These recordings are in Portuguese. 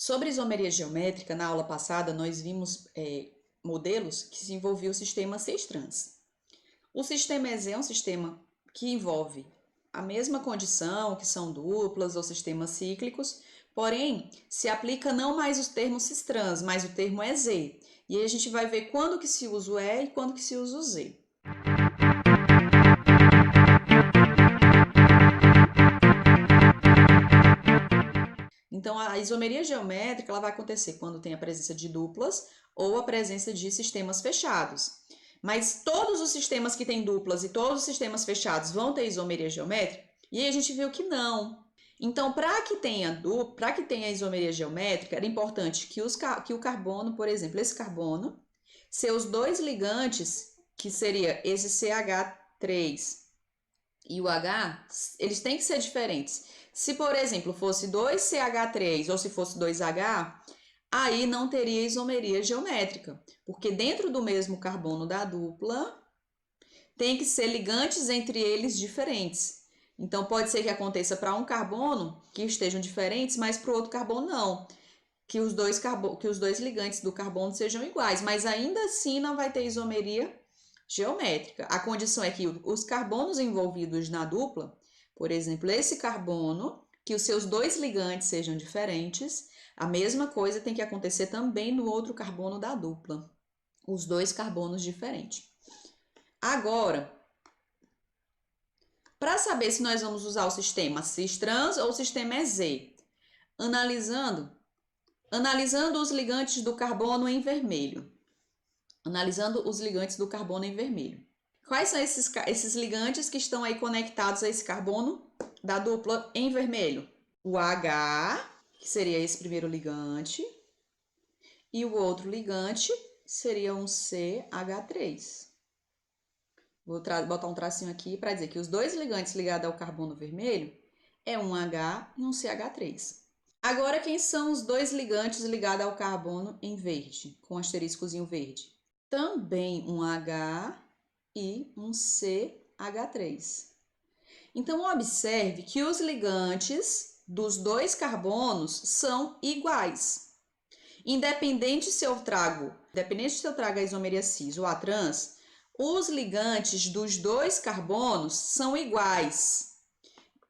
Sobre isomeria geométrica, na aula passada nós vimos modelos que se envolviam o sistema cis-trans. O sistema EZ é um sistema que envolve a mesma condição, que são duplas ou sistemas cíclicos, porém se aplica não mais os termos cis-trans, mas o termo EZ. E aí a gente vai ver quando que se usa o E e quando que se usa o Z. Então, a isomeria geométrica ela vai acontecer quando tem a presença de duplas ou a presença de sistemas fechados. Mas todos os sistemas que têm duplas e todos os sistemas fechados vão ter isomeria geométrica? E aí a gente viu que não. Então, para que tenha isomeria geométrica, era importante que o carbono, por exemplo, esse carbono, seus dois ligantes, que seria esse CH3 e o H, eles têm que ser diferentes. Se, por exemplo, fosse 2CH3 ou se fosse 2H, aí não teria isomeria geométrica, porque dentro do mesmo carbono da dupla tem que ser ligantes entre eles diferentes. Então, pode ser que aconteça para um carbono que estejam diferentes, mas para o outro carbono não. Que os dois ligantes do carbono sejam iguais, mas ainda assim não vai ter isomeria geométrica. A condição é que os carbonos envolvidos na dupla, por exemplo, esse carbono, que os seus dois ligantes sejam diferentes, a mesma coisa tem que acontecer também no outro carbono da dupla, os dois carbonos diferentes. Agora, para saber se nós vamos usar o sistema cis-trans ou o sistema EZ, analisando os ligantes do carbono em vermelho. Analisando os ligantes do carbono em vermelho. Quais são esses ligantes que estão aí conectados a esse carbono da dupla em vermelho? O H, que seria esse primeiro ligante, e o outro ligante seria um CH3. Vou botar um tracinho aqui para dizer que os dois ligantes ligados ao carbono vermelho é um H e um CH3. Agora, quem são os dois ligantes ligados ao carbono em verde, com asteriscozinho verde? Também um H e um CH3. Então, observe que os ligantes dos dois carbonos são iguais. Independente se eu trago a isomeria cis ou a trans, os ligantes dos dois carbonos são iguais.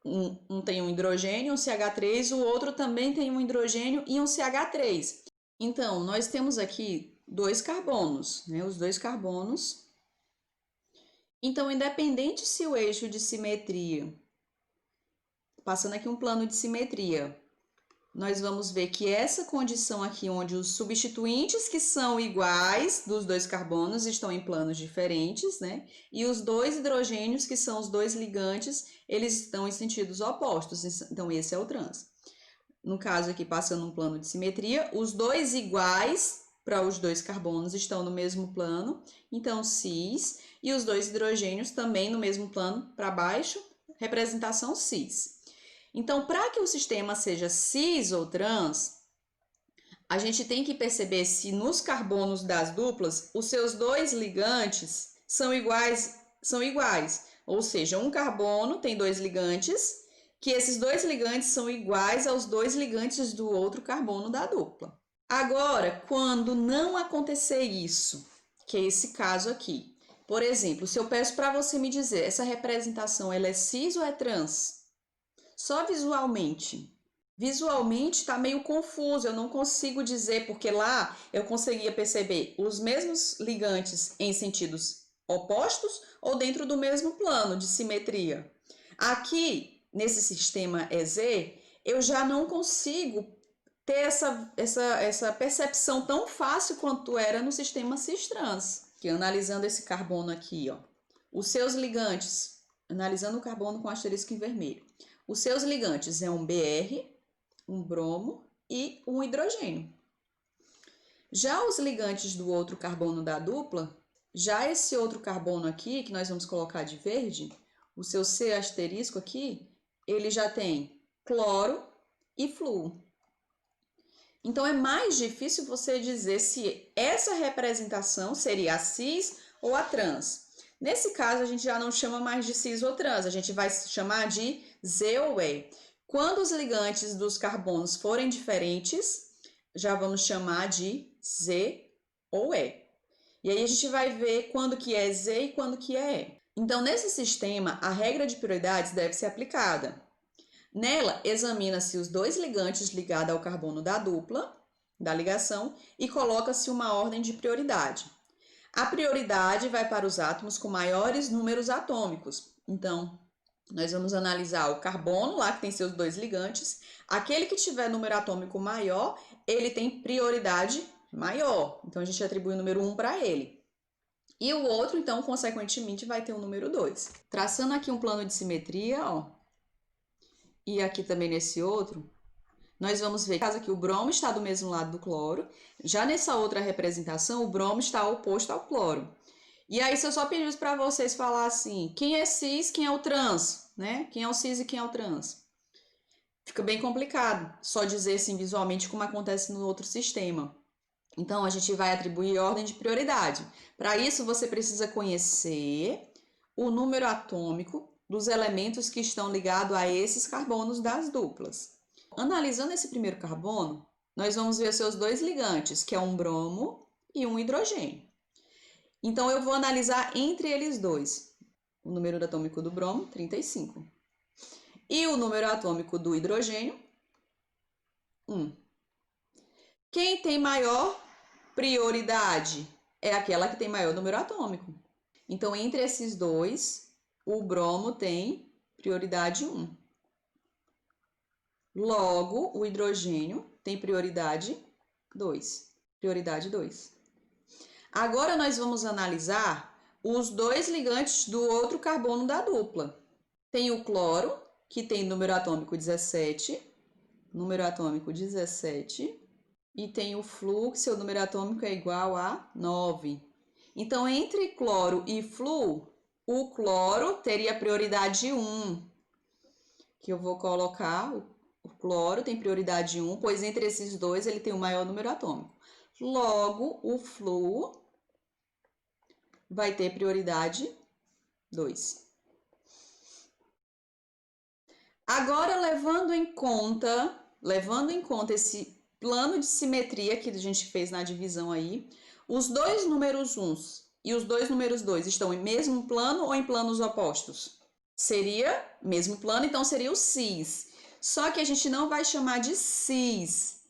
Um tem um hidrogênio, um CH3, o outro também tem um hidrogênio e um CH3. Então, nós temos aqui dois carbonos, né? Os dois carbonos. Então, independente se o eixo de simetria, passando aqui um plano de simetria, nós vamos ver que essa condição aqui, onde os substituintes que são iguais dos dois carbonos estão em planos diferentes, né? E os dois hidrogênios, que são os dois ligantes, eles estão em sentidos opostos. Então, esse é o trans. No caso aqui, passando um plano de simetria, os dois iguais para os dois carbonos estão no mesmo plano, então cis, e os dois hidrogênios também no mesmo plano para baixo, representação cis. Então, para que o sistema seja cis ou trans, a gente tem que perceber se nos carbonos das duplas, os seus dois ligantes são iguais. Ou seja, um carbono tem dois ligantes, que esses dois ligantes são iguais aos dois ligantes do outro carbono da dupla. Agora, quando não acontecer isso, que é esse caso aqui, por exemplo, se eu peço para você me dizer, essa representação ela é cis ou é trans? Só visualmente. Visualmente está meio confuso, eu não consigo dizer, porque lá eu conseguia perceber os mesmos ligantes em sentidos opostos ou dentro do mesmo plano de simetria. Aqui, nesse sistema EZ, eu já não consigo ter essa percepção tão fácil quanto era no sistema cis-trans. Que analisando esse carbono aqui, ó, os seus ligantes, analisando o carbono com asterisco em vermelho, os seus ligantes é um Br, um bromo e um hidrogênio. Já os ligantes do outro carbono da dupla, já esse outro carbono aqui, que nós vamos colocar de verde, o seu C asterisco aqui, ele já tem cloro e flúor. Então, é mais difícil você dizer se essa representação seria a cis ou a trans. Nesse caso, a gente já não chama mais de cis ou trans, a gente vai chamar de Z ou E. Quando os ligantes dos carbonos forem diferentes, já vamos chamar de Z ou E. E aí a gente vai ver quando que é Z e quando que é E. Então, nesse sistema, a regra de prioridades deve ser aplicada. Nela, examina-se os dois ligantes ligados ao carbono da dupla, da ligação, e coloca-se uma ordem de prioridade. A prioridade vai para os átomos com maiores números atômicos. Então, nós vamos analisar o carbono, lá que tem seus dois ligantes. Aquele que tiver número atômico maior, ele tem prioridade maior. Então, a gente atribui o número 1 para ele. E o outro, então, consequentemente, vai ter o número 2. Traçando aqui um plano de simetria, ó, e aqui também nesse outro, nós vamos ver que o bromo está do mesmo lado do cloro. Já nessa outra representação, o bromo está oposto ao cloro. E aí, se eu só pedisse para vocês falar assim, quem é cis, quem é o trans, né? Quem é o cis e quem é o trans? Fica bem complicado só dizer assim visualmente como acontece no outro sistema. Então, a gente vai atribuir ordem de prioridade. Para isso, você precisa conhecer o número atômico dos elementos que estão ligados a esses carbonos das duplas. Analisando esse primeiro carbono, nós vamos ver seus dois ligantes, que é um bromo e um hidrogênio. Então, eu vou analisar entre eles dois. O número atômico do bromo, 35. E o número atômico do hidrogênio, 1. Quem tem maior prioridade é aquela que tem maior número atômico. Então, entre esses dois, o bromo tem prioridade 1. Logo, o hidrogênio tem prioridade 2. Prioridade 2. Agora, nós vamos analisar os dois ligantes do outro carbono da dupla. Tem o cloro, que tem número atômico 17. Número atômico 17. E tem o Flu, que seu número atômico é igual a 9. Então, entre cloro e Flu, o cloro teria prioridade 1. Que eu vou colocar, o cloro tem prioridade 1, pois entre esses dois ele tem o maior número atômico. Logo, o Flu vai ter prioridade 2. Agora, levando em conta esse plano de simetria que a gente fez na divisão aí, os dois números 1 e os dois números 2 estão em mesmo plano ou em planos opostos? Seria mesmo plano, então seria o cis. Só que a gente não vai chamar de cis.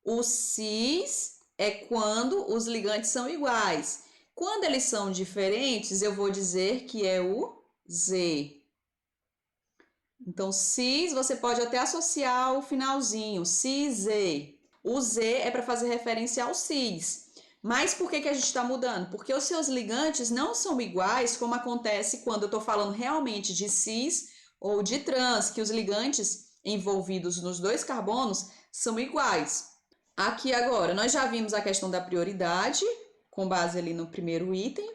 O cis é quando os ligantes são iguais. Quando eles são diferentes, eu vou dizer que é o Z. Então, cis, você pode até associar o finalzinho, cis-Z. O Z é para fazer referência ao cis. Mas por que a gente está mudando? Porque os seus ligantes não são iguais, como acontece quando eu estou falando realmente de cis ou de trans, que os ligantes envolvidos nos dois carbonos são iguais. Aqui agora, nós já vimos a questão da prioridade, com base ali no primeiro item.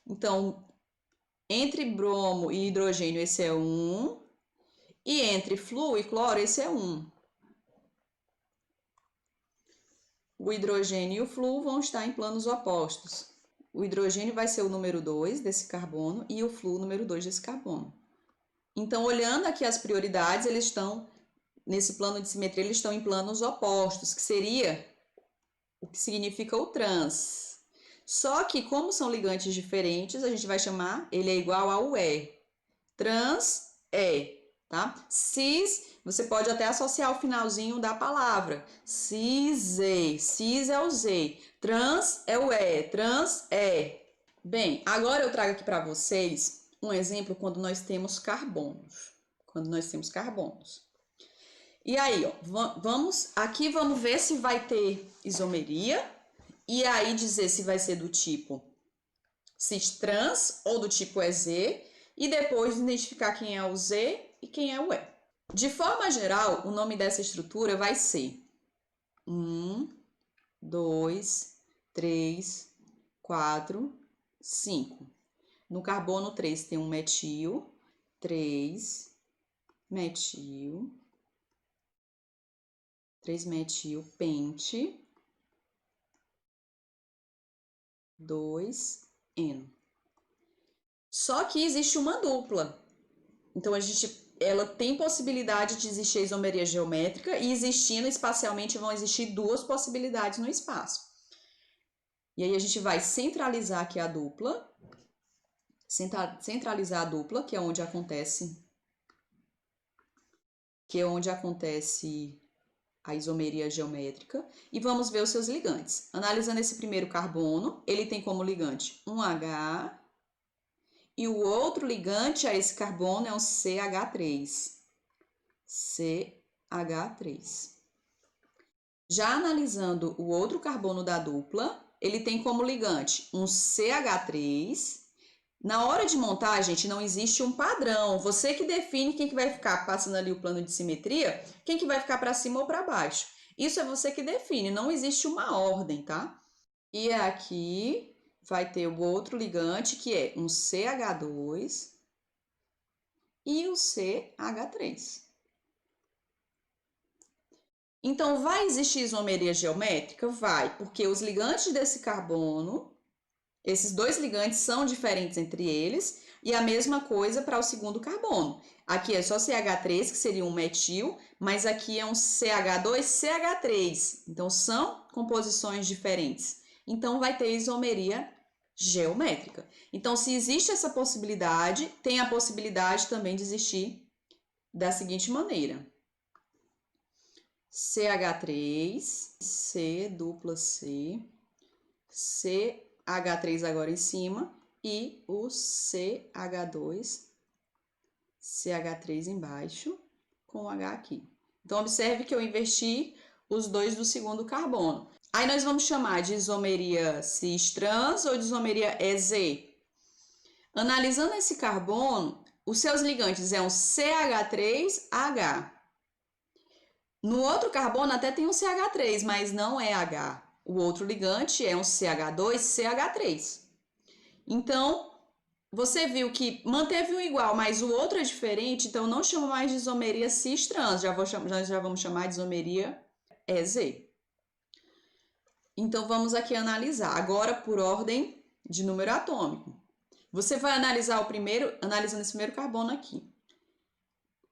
Então, entre bromo e hidrogênio, esse é 1. E entre Flu e cloro, esse é 1. O hidrogênio e o Flu vão estar em planos opostos. O hidrogênio vai ser o número 2 desse carbono e o Flu o número 2 desse carbono. Então, olhando aqui as prioridades, eles estão, nesse plano de simetria, eles estão em planos opostos, que seria o que significa o trans. Só que, como são ligantes diferentes, a gente vai chamar, ele é igual ao E. Trans, E. Tá? Cis, você pode até associar o finalzinho da palavra. Cis-Z. Cis é o Z. Trans é o E. Trans é. Bem, agora eu trago aqui para vocês um exemplo quando nós temos carbonos. E aí, ó, vamos ver se vai ter isomeria. E aí dizer se vai ser do tipo cis-trans ou do tipo EZ. E depois identificar quem é o Z e quem é o E. De forma geral, o nome dessa estrutura vai ser 1, 2, 3, 4, 5. No carbono 3 tem um metil, 3 metil, pente, 2 eno. Só que existe uma dupla. Então, a gente ela tem possibilidade de existir isomeria geométrica e existindo espacialmente vão existir duas possibilidades no espaço. E aí a gente vai centralizar aqui a dupla, centralizar a dupla, que é onde acontece a isomeria geométrica, e vamos ver os seus ligantes. Analisando esse primeiro carbono, ele tem como ligante um H, e o outro ligante a esse carbono é um CH3. CH3. Já analisando o outro carbono da dupla, ele tem como ligante um CH3. Na hora de montar, gente, não existe um padrão. Você que define quem que vai ficar passando ali o plano de simetria, quem que vai ficar para cima ou para baixo. Isso é você que define, não existe uma ordem, tá? E aqui vai ter o outro ligante, que é um CH2 e o CH3. Então, vai existir isomeria geométrica? Vai, porque os ligantes desse carbono, esses dois ligantes são diferentes entre eles, e a mesma coisa para o segundo carbono. Aqui é só CH3, que seria um metil, mas aqui é um CH2CH3. Então, são composições diferentes. Então, vai ter isomeria geométrica. Então, se existe essa possibilidade, tem a possibilidade também de existir da seguinte maneira. CH3, C dupla C, CH3 agora em cima e o CH2, CH3 embaixo com o H aqui. Então, observe que eu inverti os dois do segundo carbono. Aí nós vamos chamar de isomeria cis-trans ou de isomeria EZ. Analisando esse carbono, os seus ligantes é um CH3H. No outro carbono até tem um CH3, mas não é H. O outro ligante é um CH2CH3. Então, você viu que manteve um igual, mas o outro é diferente, então não chama mais de isomeria cis-trans, já vamos chamar de isomeria EZ. Então, vamos aqui analisar, agora por ordem de número atômico. Você vai analisar o primeiro, analisando esse primeiro carbono aqui.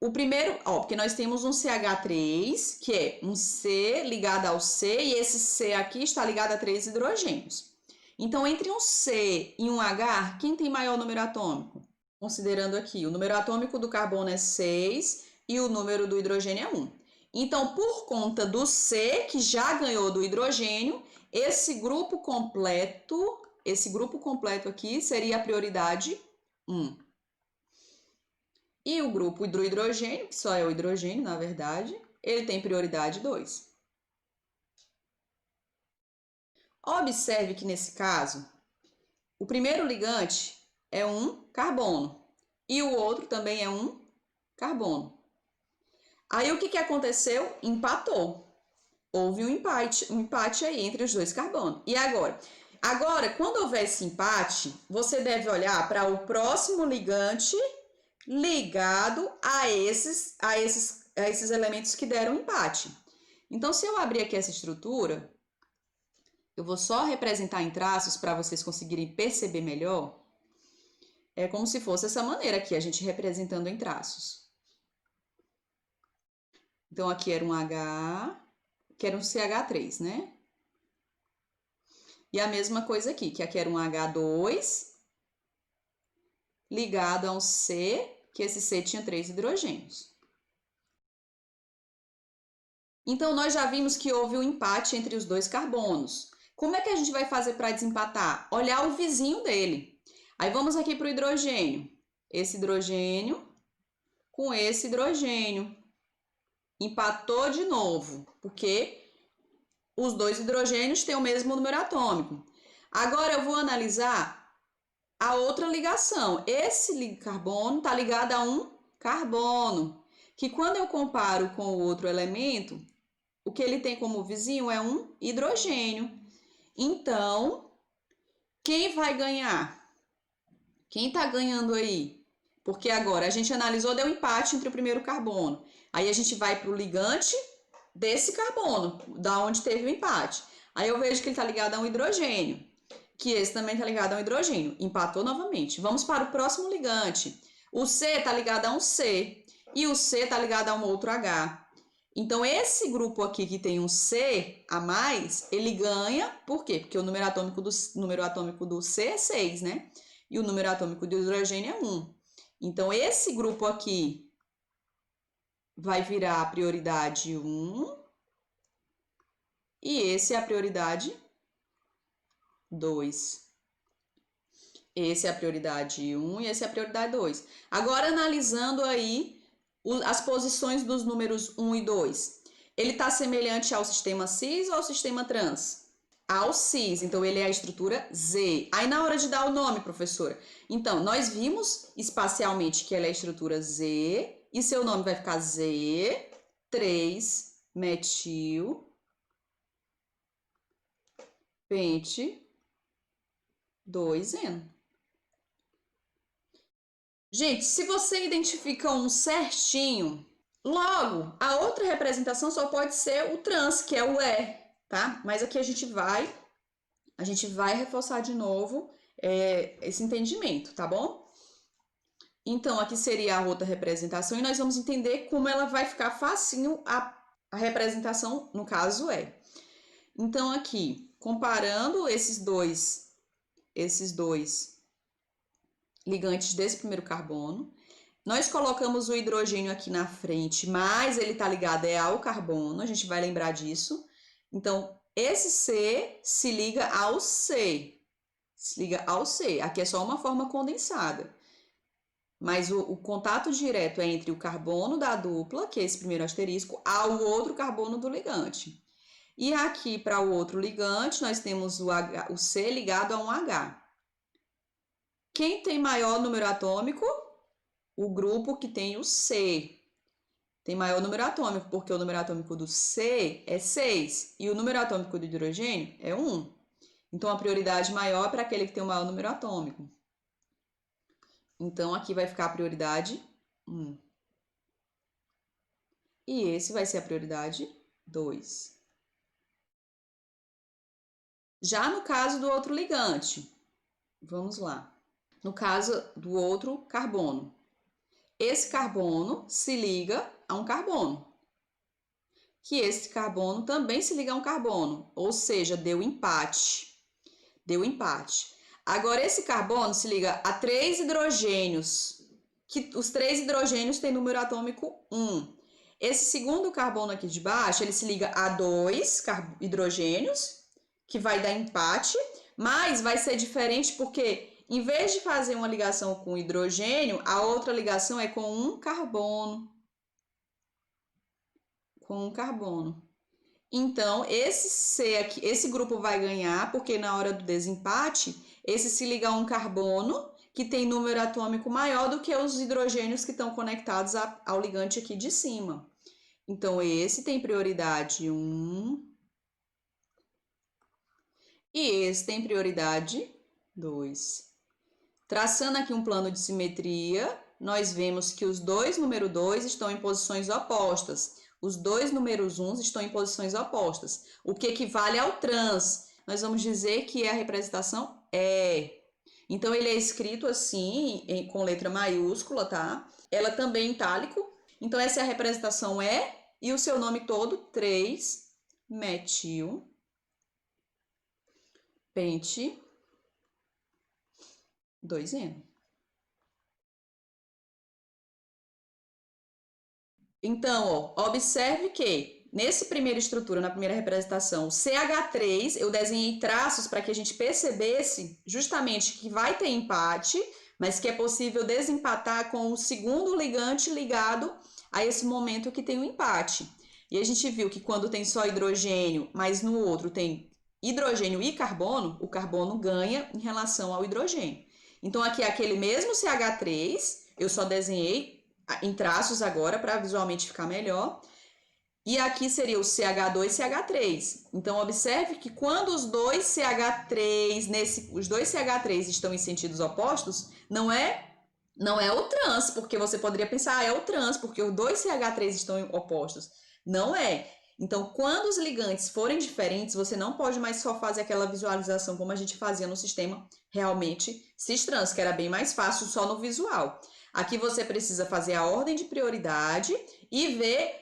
O primeiro, porque nós temos um CH3, que é um C ligado ao C, e esse C aqui está ligado a 3 hidrogênios. Então, entre um C e um H, quem tem maior número atômico? Considerando aqui, o número atômico do carbono é 6 e o número do hidrogênio é 1. Então, por conta do C, que já ganhou do hidrogênio, esse grupo completo aqui seria a prioridade 1. E o grupo do hidrogênio, que só é o hidrogênio, na verdade, ele tem prioridade 2. Observe que nesse caso, o primeiro ligante é um carbono e o outro também é um carbono. Aí o que aconteceu? Empatou. Houve um empate aí entre os dois carbonos. E agora? Agora, quando houver esse empate, você deve olhar para o próximo ligante ligado a esses elementos que deram empate. Então, se eu abrir aqui essa estrutura, eu vou só representar em traços para vocês conseguirem perceber melhor. É como se fosse essa maneira aqui, a gente representando em traços. Então, aqui era um H, que era um CH3, né? E a mesma coisa aqui, que aqui era um H2 ligado a um C, que esse C tinha 3 hidrogênios. Então, nós já vimos que houve um empate entre os dois carbonos. Como é que a gente vai fazer para desempatar? Olhar o vizinho dele. Aí, vamos aqui para o hidrogênio. Esse hidrogênio com esse hidrogênio. Empatou de novo, porque os dois hidrogênios têm o mesmo número atômico. Agora, eu vou analisar a outra ligação. Esse carbono está ligado a um carbono, que quando eu comparo com o outro elemento, o que ele tem como vizinho é um hidrogênio. Então, quem vai ganhar? Quem está ganhando aí? Porque agora a gente analisou, deu empate entre o primeiro carbono. Aí a gente vai para o ligante desse carbono, da onde teve o empate. Aí eu vejo que ele está ligado a um hidrogênio, que esse também está ligado a um hidrogênio. Empatou novamente. Vamos para o próximo ligante. O C está ligado a um C. e o C está ligado a um outro H. Então, esse grupo aqui que tem um C a mais, ele ganha, por quê? Porque o número atômico do C é 6, né? E o número atômico do hidrogênio é 1. Então, esse grupo aqui vai virar a prioridade 1 e esse é a prioridade 2. Esse é a prioridade 1 e esse é a prioridade 2. Agora, analisando aí as posições dos números 1 e 2. Ele está semelhante ao sistema cis ou ao sistema trans? Ao cis, então ele é a estrutura Z. Aí na hora de dar o nome, professora, então nós vimos espacialmente que ela é a estrutura Z e seu nome vai ficar Z3-metil pente 2N. Gente, se você identifica um certinho, logo a outra representação só pode ser o trans, que é o E, tá? Mas aqui a gente vai reforçar de novo esse entendimento, tá bom? Então, aqui seria a outra representação e nós vamos entender como ela vai ficar facinho a representação, no caso é. Então, aqui, comparando esses dois ligantes desse primeiro carbono, nós colocamos o hidrogênio aqui na frente, mas ele está ligado ao carbono, a gente vai lembrar disso. Então, esse C se liga ao C, aqui é só uma forma condensada. Mas o contato direto é entre o carbono da dupla, que é esse primeiro asterisco, ao outro carbono do ligante. E aqui, para o outro ligante, nós temos o C ligado a um H. Quem tem maior número atômico? O grupo que tem o C. Tem maior número atômico, porque o número atômico do C é 6 e o número atômico do hidrogênio é 1. Então, a prioridade maior é para aquele que tem o maior número atômico. Então, aqui vai ficar a prioridade 1. E esse vai ser a prioridade 2. Já no caso do outro ligante, vamos lá. No caso do outro carbono, esse carbono se liga a um carbono, que esse carbono também se liga a um carbono, ou seja, deu empate. Deu empate. Agora, esse carbono se liga a 3 hidrogênios, que os 3 hidrogênios têm número atômico 1. Esse segundo carbono aqui de baixo, ele se liga a 2 hidrogênios, que vai dar empate, mas vai ser diferente porque, em vez de fazer uma ligação com hidrogênio, a outra ligação é com um carbono. Com um carbono. Então, esse C aqui, esse grupo vai ganhar, porque na hora do desempate, esse se liga a um carbono que tem número atômico maior do que os hidrogênios que estão conectados ao ligante aqui de cima. Então, esse tem prioridade 1 e esse tem prioridade 2. Traçando aqui um plano de simetria, nós vemos que os dois número 2 estão em posições opostas. Os dois números 1 estão em posições opostas, o que equivale ao trans. Nós vamos dizer que a representação é. Então, ele é escrito assim, com letra maiúscula, tá? Ela também em itálico. Então, essa é a representação é e o seu nome todo, 3-metil pente 2N. Então, ó, observe que nesse primeira estrutura, na primeira representação, o CH3, eu desenhei traços para que a gente percebesse justamente que vai ter empate, mas que é possível desempatar com o segundo ligante ligado a esse momento que tem o empate. E a gente viu que quando tem só hidrogênio, mas no outro tem hidrogênio e carbono, o carbono ganha em relação ao hidrogênio. Então, aqui é aquele mesmo CH3, eu só desenhei em traços agora para visualmente ficar melhor. E aqui seria o CH2 e CH3. Então, observe que quando os dois CH3 estão em sentidos opostos, não é o trans, porque você poderia pensar, é o trans, porque os dois CH3 estão opostos. Não é. Então, quando os ligantes forem diferentes, você não pode mais só fazer aquela visualização como a gente fazia no sistema realmente cis-trans, que era bem mais fácil só no visual. Aqui você precisa fazer a ordem de prioridade e ver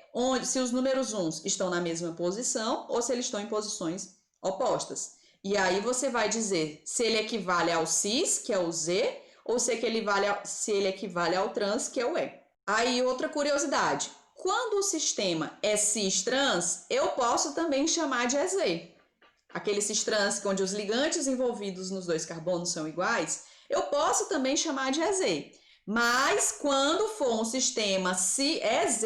se os números uns estão na mesma posição ou se eles estão em posições opostas. E aí você vai dizer se ele equivale ao cis, que é o Z, ou se ele equivale ao trans, que é o E. Aí outra curiosidade, quando o sistema é cis-trans, eu posso também chamar de EZ. Aquele cis-trans onde os ligantes envolvidos nos dois carbonos são iguais, eu posso também chamar de EZ. Mas quando for um sistema EZ,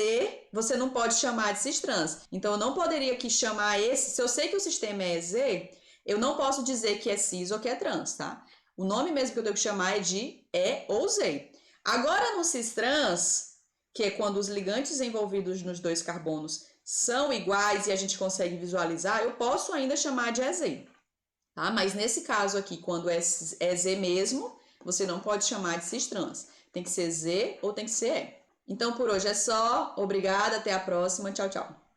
você não pode chamar de cis-trans. Então eu não poderia aqui chamar esse, se eu sei que o sistema é EZ, eu não posso dizer que é cis ou que é trans, tá? O nome mesmo que eu tenho que chamar é de E ou Z. Agora no cis-trans, que é quando os ligantes envolvidos nos dois carbonos são iguais e a gente consegue visualizar, eu posso ainda chamar de EZ, tá? Mas nesse caso aqui, quando é Z mesmo, você não pode chamar de cis-trans. Tem que ser Z ou tem que ser E. Então por hoje é só. Obrigada, até a próxima. Tchau, tchau.